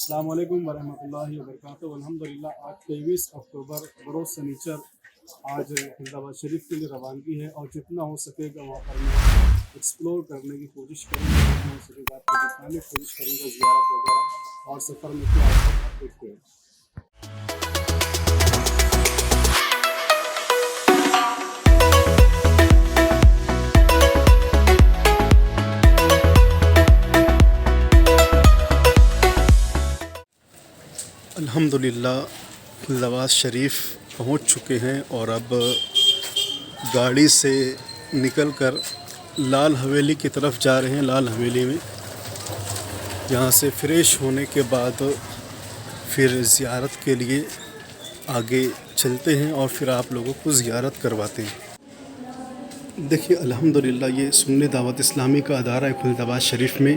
अस्सलाम वालेकुम वरहमतुल्लाहि वबरकातुहू। अल्हम्दुलिल्लाह आज 23 अक्टूबर बरोज़ शनीचर आज फरीदाबाद शरीफ के लिए रवानगी है और जितना हो सकेगा वहाँ पर मैं एक्सप्लोर करने की कोशिश करूँगा, जितना हो सकेगा आपको दिखाने की कोशिश करूँगा ज़ियारत वगैरह और सफ़र में क्या होगा आप देखते हैं। अल्हम्दुलिल्लाह फरीदाबाद शरीफ पहुंच चुके हैं और अब गाड़ी से निकलकर लाल हवेली की तरफ जा रहे हैं। लाल हवेली में यहाँ से फ़्रेश होने के बाद फिर ज़ियारत के लिए आगे चलते हैं और फिर आप लोगों को ज़ियारत करवाते हैं। देखिए अल्हम्दुलिल्लाह ये सुन्नी दावत इस्लामी का अदारा है फरीदाबाद शरीफ में,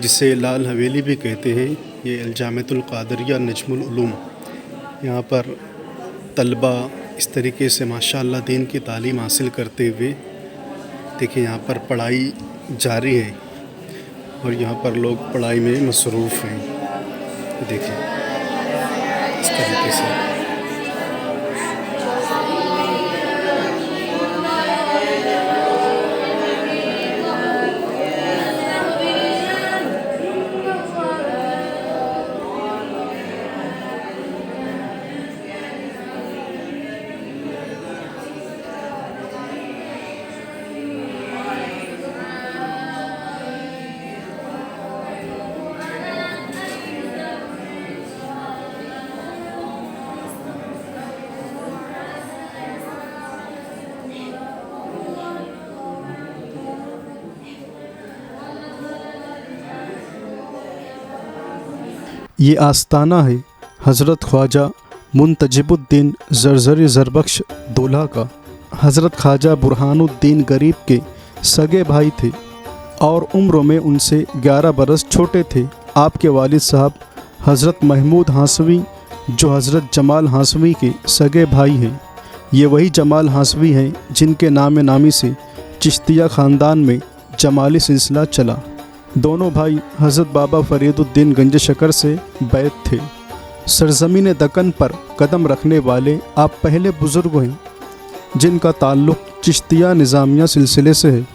जिसे लाल हवेली भी कहते हैं। ये अल-जामिअतुल क़ादिरिया नजमुल उलूम, यहाँ पर तलबा इस तरीके से माशाअल्लाह दीन की तालीम हासिल करते हुए देखिए यहाँ पर पढ़ाई जारी है और यहाँ पर लोग पढ़ाई में मसरूफ़ हैं। देखिए इस तरीके से ये आस्ताना है हज़रत ख्वाजा मुंतजिबुद्दीन ज़रज़री ज़रबख्श दूल्हा का। हज़रत ख्वाजा बुरहानुद्दीन गरीब के सगे भाई थे और उम्र में उनसे 11 बरस छोटे थे। आपके वालिद साहब हज़रत महमूद हासवी जो हज़रत जमाल हासवी के सगे भाई हैं। ये वही जमाल हासवी हैं जिनके नाम नामी से चिश्तिया ख़ानदान में जमाली सिलसिला चला। दोनों भाई हज़रत बाबा फ़रीदुद्दीन गंज शकर से बैत थे। सरज़मीन दक्कन पर कदम रखने वाले आप पहले बुज़ुर्ग हैं जिनका ताल्लुक़ चिश्तिया निज़ामिया सिलसिले से है।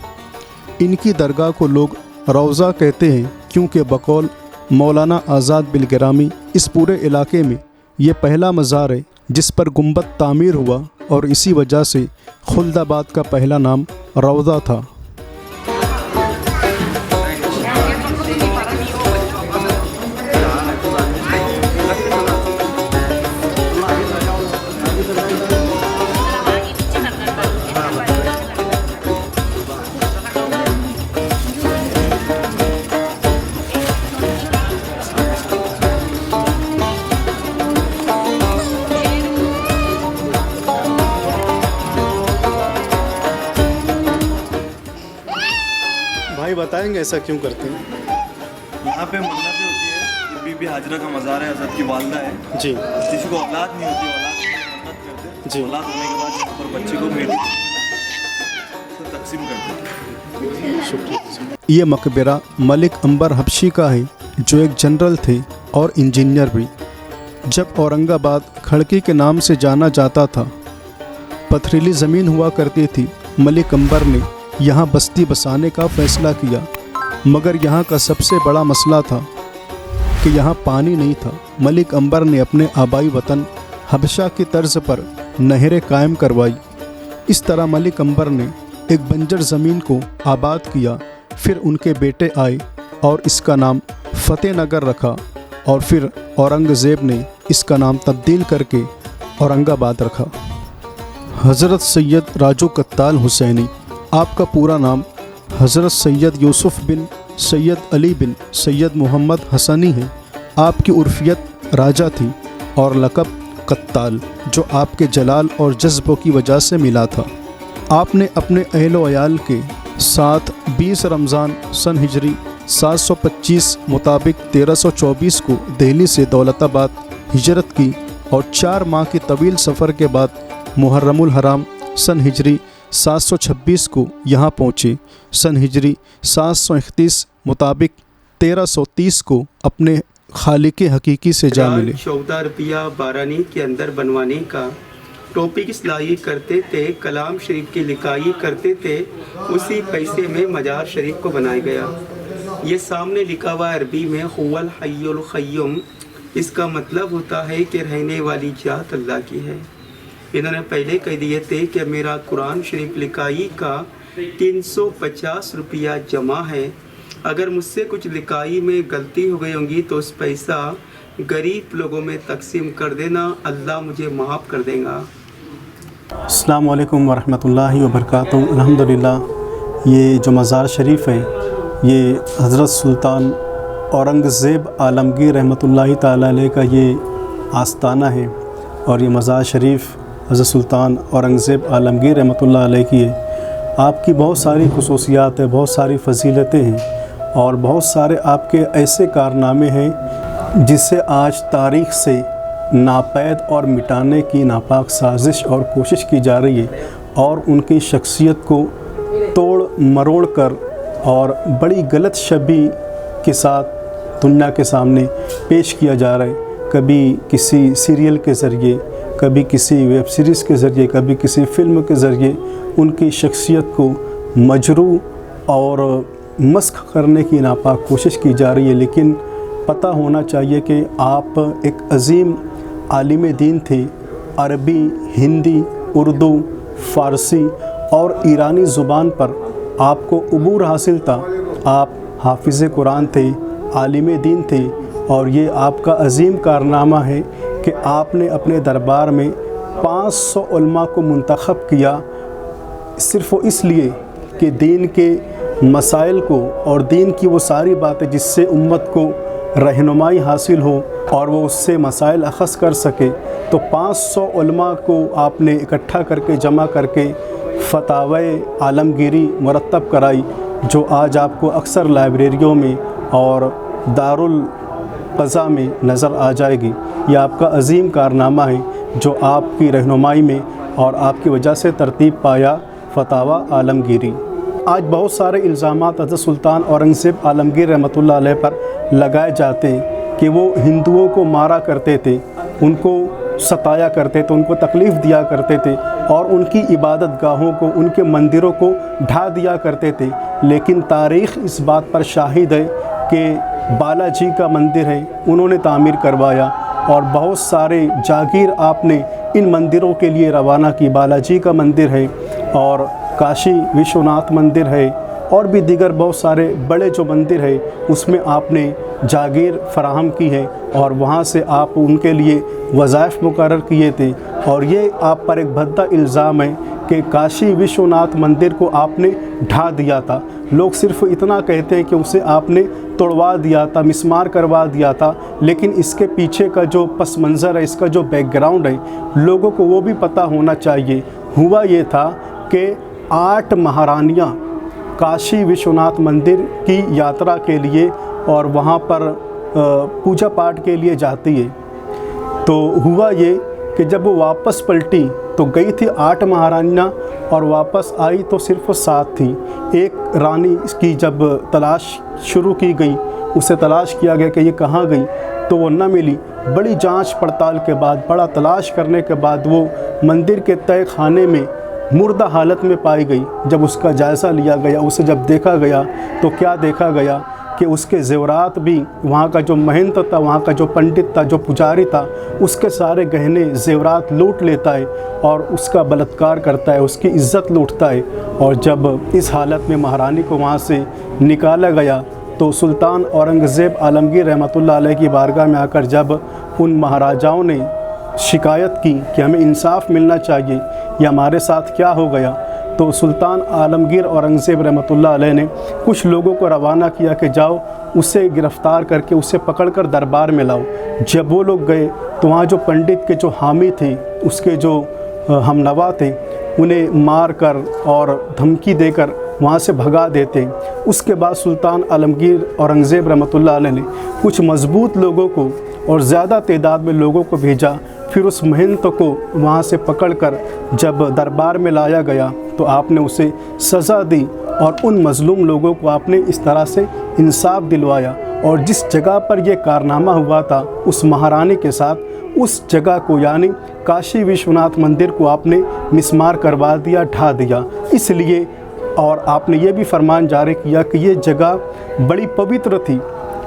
इनकी दरगाह को लोग रौज़ा कहते हैं क्योंकि बकौल मौलाना आज़ाद बिलगिरामी इस पूरे इलाके में ये पहला मज़ार है जिस पर गुंबद तामीर हुआ और इसी वजह से खुल्दाबाद का पहला नाम रौज़ा था। भाई बताएंगे ऐसा क्यों करते हैं? यहाँ पे मन्नतें होती है। बीबी हाजरा का मज़ार है, हज़रत की वालदा है जी। किसी को औलाद नहीं होती, औलाद के लिए मन्नत करते हैं जी। औलाद होने के बाद यहाँ पर बच्चे को बेटी से तकसीम करते हैं। शुक्रिया। ये मकबरा मलिक अंबर हबशी का है जो एक जनरल थे और इंजीनियर भी। जब औरंगाबाद खड़की के नाम से जाना जाता था, पथरीली ज़मीन हुआ करती थी, मलिक अंबर ने यहाँ बस्ती बसाने का फ़ैसला किया। मगर यहाँ का सबसे बड़ा मसला था कि यहाँ पानी नहीं था। मलिक अंबर ने अपने आबाई वतन हबशा की तर्ज पर नहरें कायम करवाई। इस तरह मलिक अंबर ने एक बंजर ज़मीन को आबाद किया। फिर उनके बेटे आए और इसका नाम फ़तेह नगर रखा और फिर औरंगज़ेब ने इसका नाम तब्दील करके औरंगाबाद रखा। हज़रत सैयद राजू कत्ताल हुसैनी, आपका पूरा नाम हज़रत सैयद यूसुफ़ बिन सैयद अली बिन सैयद मोहम्मद हसनी है। आपकी उर्फियत राजा थी और लक़ब कत्ताल, जो आपके जलाल और जज्बों की वजह से मिला था। आपने अपने अहलो अयाल के साथ 20 रमज़ान सन हिजरी 725 मुताबिक 1324 को दिल्ली से दौलताबाद हिजरत की और 4 माह की तवील सफ़र के बाद मुहर्रमुल हराम सन हिजरी 726 को यहाँ पहुँचे। सन हिजरी 731 मुताबिक 1330 को अपने खालिक हकीकी से जा मिले। 14 रुपया बारानी के अंदर बनवाने का टोपी की सिलाई करते थे, कलाम शरीफ की लिखाई करते थे, उसी पैसे में मजार शरीफ को बनाया गया। ये सामने लिखा हुआ अरबी में हुवल हय्युल क़य्यूम, इसका मतलब होता है कि रहने वाली जात अल्लाह की है। इन्होंने पहले कह दिए थे कि मेरा कुरान शरीफ लिखाई का 350 रुपया जमा है, अगर मुझसे कुछ लिखाई में गलती हो गई होंगी तो उस पैसा गरीब लोगों में तकसीम कर देना, अल्लाह मुझे माफ़ कर देगा। अस्सलामु अलैकुम वरहमतुल्लाहि वबरकातुहू। अल्हम्दुलिल्लाह, ये जो मज़ार शरीफ है ये हज़रत सुल्तान औरंगज़ेब आलमगीर रहमतुल्लाहि ताला अलैह का ये आस्ताना है और ये मज़ार शरीफ हज़रत सुल्तान औरंगज़ेब आलमगीर रहमतुल्लाहि अलैह की है। आपकी बहुत सारी खुसूसियात है, बहुत सारी फजीलतें हैं और बहुत सारे आपके ऐसे कारनामे हैं जिससे आज तारीख़ से नापैद और मिटाने की नापाक साजिश और कोशिश की जा रही है और उनकी शख्सियत को तोड़ मरोड़ कर और बड़ी गलत छवि के साथ दुनिया के सामने पेश किया जा रहा है। कभी किसी सीरियल के ज़रिए, कभी किसी वेब सीरीज़ के ज़रिए, कभी किसी फ़िल्म के ज़रिए उनकी शख्सियत को मजरू और मस्ख करने की नापाक कोशिश की जा रही है। लेकिन पता होना चाहिए कि आप एक अज़ीम आलिम दीन थे। अरबी, हिंदी, उर्दू, फ़ारसी और ईरानी ज़ुबान पर आपको उबूर हासिल था। आप हाफिज़ कुरान थे, आलिम दीन थे और ये आपका अज़ीम कारनामा है कि आपने अपने दरबार में 500 उलमा को मुंतखब किया, सिर्फ़ इसलिए कि दीन के मसाइल को और दीन की वो सारी बातें जिससे उम्मत को रहनुमाई हासिल हो और वो उससे मसाइल अख़ज़ कर सके। तो 500 उलमा को आपने इकट्ठा करके जमा करके फ़तावे आलमगीरी मुरतब कराई, जो आज आपको अक्सर लाइब्रेरियों में और दारुल क़ज़ा में नज़र आ जाएगी। यह आपका अज़ीम कारनामा है जो आपकी रहनुमाई में और आपकी वजह से तरतीब पाया फ़तावा आलमगीरी। आज बहुत सारे इल्ज़ामात हज़रत सुल्तान औरंगज़ेब आलमगीर रहमतुल्लाह अलैह पर लगाए जाते हैं कि वो हिंदुओं को मारा करते थे, उनको सताया करते थे, उनको तकलीफ़ दिया करते थे और उनकी इबादत गाहों को, उनके मंदिरों को ढा दिया करते थे। लेकिन तारीख़ इस बात पर शाहिद है कि बालाजी का मंदिर है, उन्होंने तामीर करवाया और बहुत सारे जागीर आपने इन मंदिरों के लिए रवाना की। बालाजी का मंदिर है और काशी विश्वनाथ मंदिर है और भी दीगर बहुत सारे बड़े जो मंदिर है उसमें आपने जागीर फराहम की है और वहाँ से आप उनके लिए वज़ाइफ मुकर्रर किए थे। और ये आप पर एक भद्दा इल्ज़ाम है कि काशी विश्वनाथ मंदिर को आपने ढा दिया था। लोग सिर्फ इतना कहते हैं कि उसे आपने तोड़वा दिया था, मिसमार करवा दिया था, लेकिन इसके पीछे का जो पस मंज़र है, इसका जो बैकग्राउंड है, लोगों को वो भी पता होना चाहिए। हुआ ये था कि 8 महारानियाँ काशी विश्वनाथ मंदिर की यात्रा के लिए और वहाँ पर पूजा पाठ के लिए जाती है। तो हुआ ये कि जब वो वापस पलटी तो गई थी 8 महारानियाँ और वापस आई तो सिर्फ 7 थी। एक रानी की जब तलाश शुरू की गई, उसे तलाश किया गया कि ये कहाँ गई, तो वो न मिली। बड़ी जांच पड़ताल के बाद, बड़ा तलाश करने के बाद वो मंदिर के तय खाने में मुर्दा हालत में पाई गई। जब उसका जायज़ा लिया गया, उसे जब देखा गया तो क्या देखा गया कि उसके ज़ेवरात भी, वहाँ का जो महंत था, वहाँ का जो पंडित था, जो पुजारी था, उसके सारे गहने ज़ेवरात लूट लेता है और उसका बलात्कार करता है, उसकी इज़्ज़त लूटता है। और जब इस हालत में महारानी को वहाँ से निकाला गया तो सुल्तान औरंगज़ेब आलमगीर रहमतुल्लाह अलैह की बारगाह में आकर जब उन महाराजाओं ने शिकायत की कि हमें इंसाफ मिलना चाहिए, या हमारे साथ क्या हो गया, तो सुल्तान आलमगीर औरंगज़ेब रहमतुल्लाह अलैह ने कुछ लोगों को रवाना किया कि जाओ उसे गिरफ़्तार करके उसे पकड़कर दरबार में लाओ। जब वो लोग गए तो वहाँ जो पंडित के जो हामी थे, उसके जो हमनवा थे, उन्हें मार कर और धमकी देकर वहाँ से भगा देते। उसके बाद सुल्तान आलमगीर औरंगज़ेब रहमतुल्लाह अलैह ने कुछ मज़बूत लोगों को और ज़्यादा तादाद में लोगों को भेजा। फिर उस महंत को वहाँ से पकड़कर जब दरबार में लाया गया तो आपने उसे सज़ा दी और उन मज़लूम लोगों को आपने इस तरह से इंसाफ दिलवाया और जिस जगह पर यह कारनामा हुआ था उस महारानी के साथ, उस जगह को यानी काशी विश्वनाथ मंदिर को आपने मिस्मार करवा दिया, ढा दिया। इसलिए और आपने ये भी फरमान जारी किया कि ये जगह बड़ी पवित्र थी,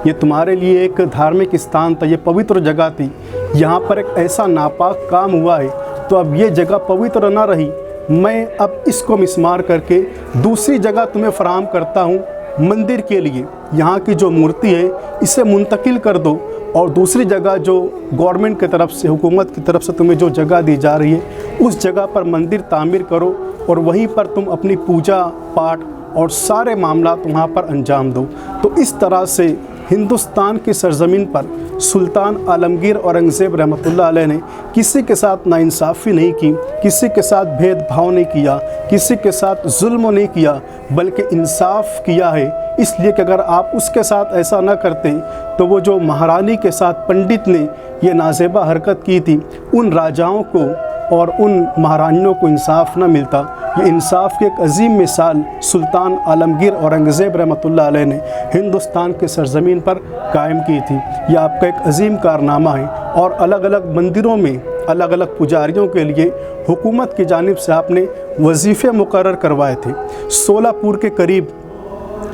ये तुम्हारे लिए एक धार्मिक स्थान था, ये पवित्र जगह थी, यहाँ पर एक ऐसा नापाक काम हुआ है तो अब ये जगह पवित्र ना रही, मैं अब इसको मिस्मार करके दूसरी जगह तुम्हें फराहम करता हूँ मंदिर के लिए। यहाँ की जो मूर्ति है इसे मुंतकिल कर दो और दूसरी जगह जो गवर्नमेंट की तरफ से, हुकूमत की तरफ से तुम्हें जो जगह दी जा रही है उस जगह पर मंदिर तामीर करो और वहीं पर तुम अपनी पूजा पाठ और सारे मामला वहाँ पर अंजाम दो। तो इस तरह से हिंदुस्तान की सरज़मीन पर सुल्तान आलमगीर औरंगज़ेब रहमतुल्लाह अलैह ने किसी के साथ नाइंसाफ़ी नहीं की, किसी के साथ भेदभाव नहीं किया, किसी के साथ जुल्म नहीं किया, बल्कि इंसाफ किया है। इसलिए कि अगर आप उसके साथ ऐसा ना करते तो वो जो महारानी के साथ पंडित ने ये नाज़ेबा हरकत की थी, उन राजाओं को और उन महारानियों को इंसाफ ना मिलता। ये इंसाफ की एक अजीम मिसाल सुल्तान आलमगीर औरंगज़ेब रहमतुल्लाह अलैह ने हिंदुस्तान के सरज़मीन पर कायम की थी। यह आपका एक अजीम कारनामा है और अलग अलग मंदिरों में अलग अलग पुजारियों के लिए हुकूमत की जानिब से आपने वजीफ़े मुकर्रर करवाए थे। सोलापुर के करीब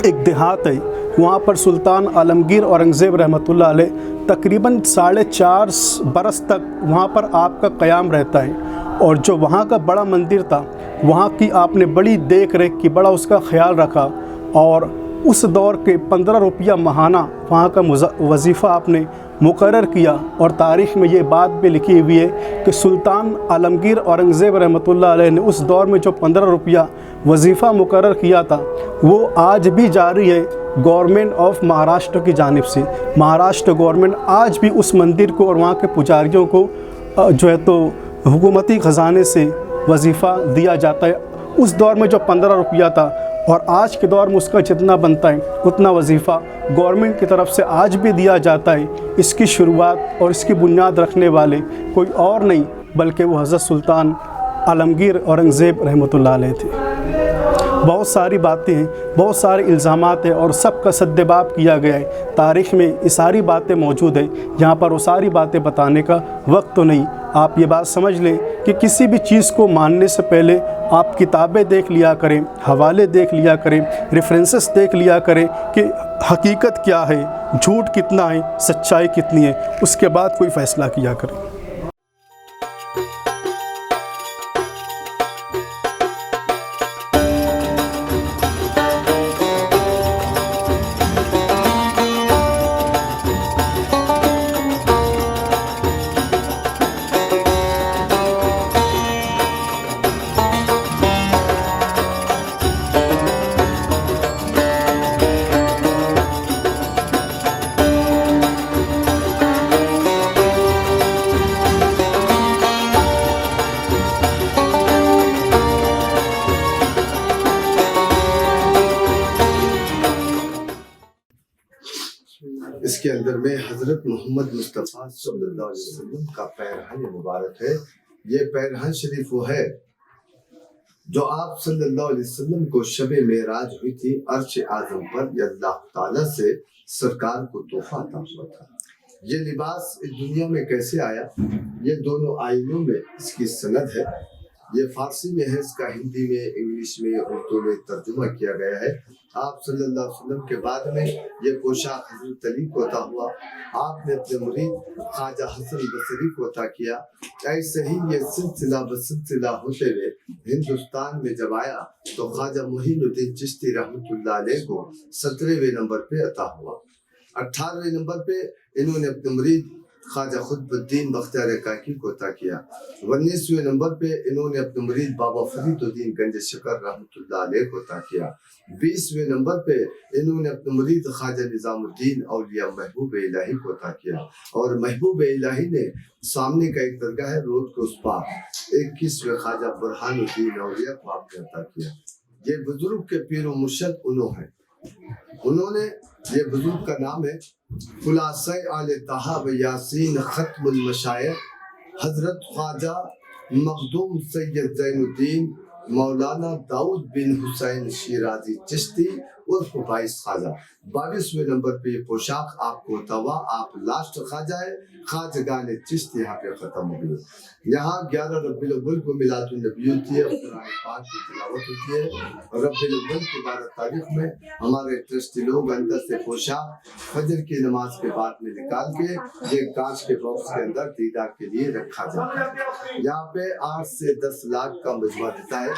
एक देहात है, वहाँ पर सुल्तान आलमगीर औरंगज़ेब रहमतुल्लाह अलैह तकरीबन 4.5 बरस तक वहाँ पर आपका क़याम रहता है और जो वहाँ का बड़ा मंदिर था वहाँ की आपने बड़ी देख रेख की, बड़ा उसका ख्याल रखा और उस दौर के 15 रुपया महाना वहाँ का वजीफ़ा आपने मुकर्रर किया। और तारीख़ में ये बात भी लिखी हुई है कि सुल्तान आलमगीर औरंगज़ेब रहमतुल्लाह अलैह ने उस दौर में जो 15 रुपया वजीफ़ा मुकर्रर किया था वो आज भी जारी है गवर्नमेंट ऑफ महाराष्ट्र की जानिब से। महाराष्ट्र गवर्नमेंट आज भी उस मंदिर को और वहाँ के पुजारियों को जो है तो हुकूमती ख़जाने से वजीफ़ा दिया जाता है। उस दौर में जो 15 रुपया था और आज के दौर में उसका जितना बनता है उतना वजीफ़ा गवर्नमेंट की तरफ से आज भी दिया जाता है। इसकी शुरुआत और इसकी बुनियाद रखने वाले कोई और नहीं बल्कि वो हज़रत सुल्तान आलमगीर औरंगज़ेब रहमतुल्लाह अलैह थे। बहुत सारी बातें हैं, बहुत सारे इल्ज़ामात हैं और सब का सद्देबाब किया गया है। तारीख़ में ये सारी बातें मौजूद है, यहाँ पर वो सारी बातें बताने का वक्त तो नहीं। आप ये बात समझ लें कि किसी भी चीज़ को मानने से पहले आप किताबें देख लिया करें, हवाले देख लिया करें, रेफरेंसेस देख लिया करें कि हकीकत क्या है, झूठ कितना है, सच्चाई कितनी है, उसके बाद कोई फ़ैसला किया करें। इसके अंदर में हजरत मोहम्मद मुस्तफ़ा सल्लल्लाहु अलैहि वसल्लम का पैरहन मुबारक है। ये पैरहन शरीफ वो है जो आप सल्लल्लाहु अलैहि वसल्लम को शब मेराज हुई थी, अर्श आज़म पर ये अल्लाह ताला से सरकार को तोहफा अता हुआ था। ये लिबास इस दुनिया में कैसे आया, ये दोनों आइनों में इसकी सनद है। ये फारसी में है, इसका हिंदी में, इंग्लिश में, उर्दू में तर्जुमा किया गया है। आप सल्लल्लाहु अलैहि वसल्लम के बाद में ये पोशाक हज़रत अली को अता हुआ, आपने अपने मुरीद ख्वाजा हसन बसरी को अता किया। ऐसे ही ये सिलसिला बसिलसिला होते हुए हिंदुस्तान में जब आया तो ख्वाजा मुहीनुद्दीन चिश्ती रहमतुल्लाह अलैह को 17वें नंबर पे अता हुआ। 18वें नंबर पे इन्होंने अपने मुरीद ख्वाजा खुतबुद्दीन बख्तियार काकी को अता किया। 19वें नंबर पे इन्होंने अपने मुरीद बाबा फरीदुद्दीन गंज शकर रहमतुल्लाह अलैह को अता किया। 20वें नंबर पे इन्होंने अपने मुरीद ख्वाजा निजामुद्दीन औलिया महबूब इलाही को अता किया। और महबूब इलाही ने सामने का एक दरगाह है, रोड के उस पार 21वें ख्वाजा बुरहानुद्दीन औलिया को आपने अता किया। ये बुजुर्ग के पीर मुर्शद उन्होंने ये बुजुर्ग का नाम है खुलासा आले तहा व यासीन खत्मुल मशाइख हजरत ख्वाजा मखदूम सैयद ज़ैनुद्दीन मौलाना दाऊद बिन हुसैन शिराजी चिश्ती उर्फ 22 ख्वाजा। 22वें नंबर पे ये पोशाक आपको तवा, आप लास्ट ख्वाजा है, ख्वाजगान चिश्त यहाँ पे खत्म हो गई। यहाँ 11 रब्बिल अव्वल को मिलादुन नबी होती है, कुरान पाक की तिलावत होती है। रब्बिल अव्वल की 12 तारीख में हमारे ट्रस्टी लोग अंदर से पोशाक फजर की नमाज के बाद में निकाल के ये कांच के बॉक्स के अंदर दीदार के लिए रखा जाता है। यहाँ पे 8 से 10 लाख का मजमा देता है।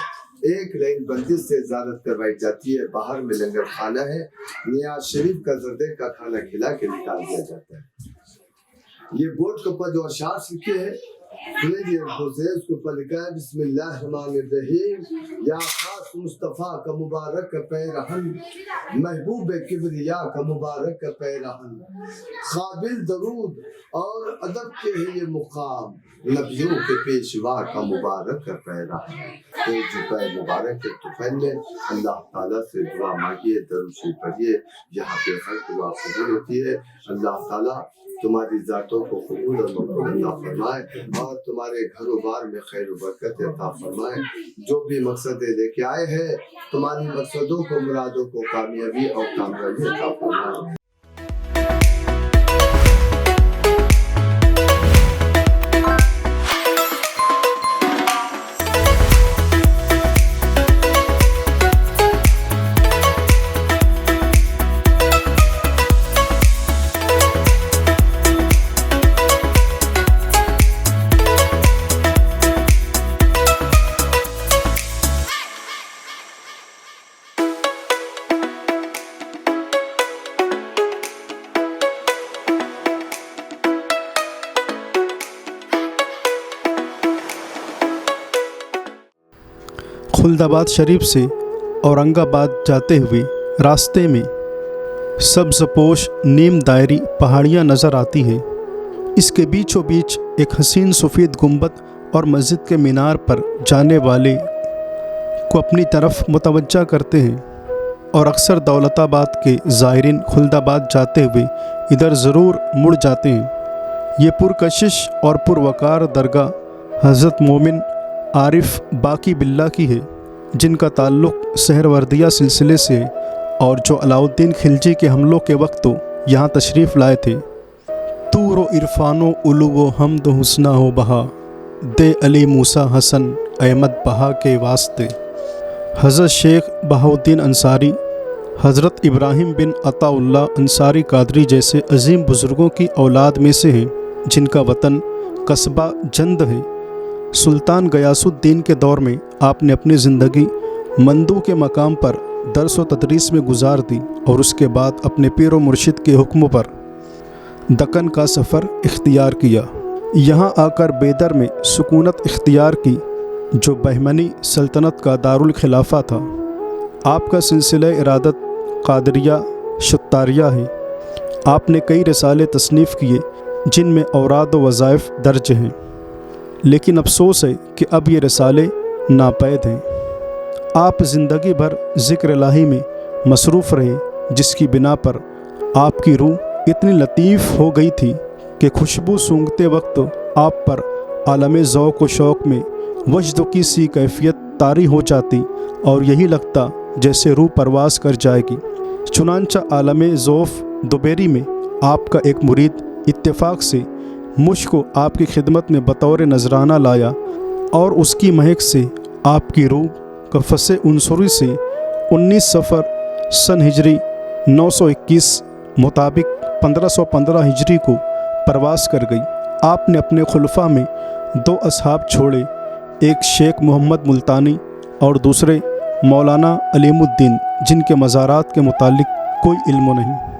एक लाइन बंदी से इजाजत करवाई जाती है। बाहर में लंगर खाना है, नियाज शरीफ का जर्दे का खाना खिला के निकाल दिया जाता है। ये बोर्ड के ऊपर जो अशार लिखे हैं उसके ऊपर लिखा है बिस्मिल्लाहिर्रहमानिर्रहीम, या खास मुस्तफ़ा का मुबारक पैरहन, महबूब किबरिया का मुबारक पैरहन, काबिल दरूद और अदब के है ये मुकाम, नबियों के पेशवा का मुबारक पैरहन। तो जो पैर मुबारक के तुफैल में अल्लाह ताला से दुआ मांगिए, दरूद पढ़िए, यहाँ पे हर दुआ कबूल होती है। अल्लाह ताला तुम्हारी जातों को कबूल और मकबूल अता फरमाए और तुम्हारे घरों बार में खैर बरकत अता फरमाए। जो भी मकसद लेके आए हैं, तुम्हारी मकसदों को, मुरादों को कामयाबी और कामयाबी अता फरमाए। खुल्दाबाद शरीफ से औरंगाबाद जाते हुए रास्ते में सब्ज़पोश नीम दायरी पहाड़ियाँ नज़र आती हैं। इसके बीचों बीच एक हसीन सफ़ेद गुंबद और मस्जिद के मीनार पर जाने वाले को अपनी तरफ मुतवज्जा करते हैं और अक्सर दौलताबाद के ज़ायरीन खुल्दाबाद जाते हुए इधर ज़रूर मुड़ जाते हैं। ये पुरकशिश और पुरवकार दरगाह हज़रत मोमिन आरिफ बाकी बिल्ला की है, जिनका ताल्लुक़ सहरवर्दिया सिलसिले से है और जो अलाउद्दीन खिलजी के हमलों के वक्त तो यहाँ तशरीफ़ लाए थे। तूरो इरफानो उलुवो हमद हुस्ना हो बहा, दे अली मूसा हसन अहमद बहा के वास्ते। हज़रत शेख बहाउद्दीन अंसारी, हज़रत इब्राहिम बिन अताउल्लाह अंसारी कादरी जैसे अजीम बुज़ुर्गों की औलाद में से हैं, जिनका वतन कस्बा जंद है। सुल्तान गयासुद्दीन के दौर में आपने अपनी ज़िंदगी मंदू के मकाम पर दर्स व तदरीस में गुजार दी और उसके बाद अपने पीर व मुर्शिद के हुक्म पर दक्कन का सफ़र इख्तियार किया। यहाँ आकर बेदर में सुकूनत इख्तियार की, जो बहमनी सल्तनत का दारुल खिलाफा था। आपका सिलसिला इरादत कादरिया शुत्तारिया है। आपने कई रिसाले तसनीफ़ किए जिनमें औराद व वज़ाइफ दर्ज हैं, लेकिन अफसोस है कि अब ये रिसाले नापैद हैं। आप ज़िंदगी भर ज़िक्र इलाही में मसरूफ़ रहे, जिसकी बिना पर आपकी रूह इतनी लतीफ़ हो गई थी कि खुशबू सूंघते वक्त आप पर आलम ज़ौक़ व शौक़ में वजद की सी कैफियत तारी हो जाती और यही लगता जैसे रूह परवास कर जाएगी। चुनांचा आलम ज़ौफ़ दुबेरी में आपका एक मुरीद इत्तेफाक से मुझको आपकी खिदमत में बतौर नजराना लाया और उसकी महक से आपकी रूह कफ़से उनसुरी से 19 सफ़र सन हिजरी 921 मुताबिक 1515 हिजरी को परवास कर गई। आपने अपने खुलफा में 2 असहाब छोड़े, एक शेख मोहम्मद मुल्तानी और दूसरे मौलाना अलीमुद्दीन, जिनके मज़ारात के मुतालिक कोई इल्म नहीं।